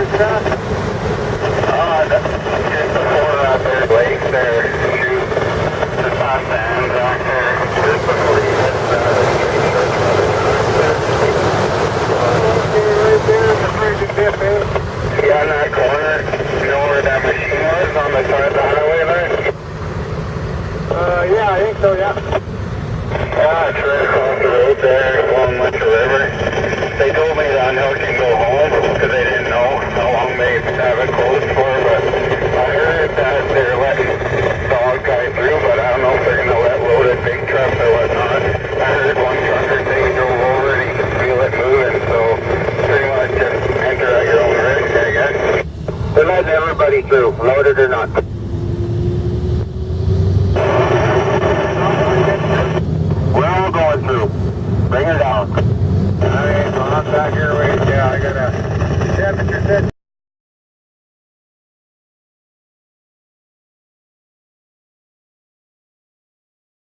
Just before that lake there, shoot, just past the end back there, just before you hit right there, it's a pretty good dip, eh? Yeah, in that corner, you know where that machine was on the side of the highway there? Yeah, I think so, yeah. Yeah, it's right across the road there, along the river. They told me that I can go home because they didn't know how long they have it closed for, but I heard that they're letting dog guy through, but I don't know if they're going to let loaded big trucks or whatnot. I heard one trucker say he drove over and he could feel it moving, so pretty much just enter at your own risk, I guess. They're letting everybody through, loaded or not. We're all going through. Bring it down. Alright, so I'm back here, wait, yeah, I got a temperature set.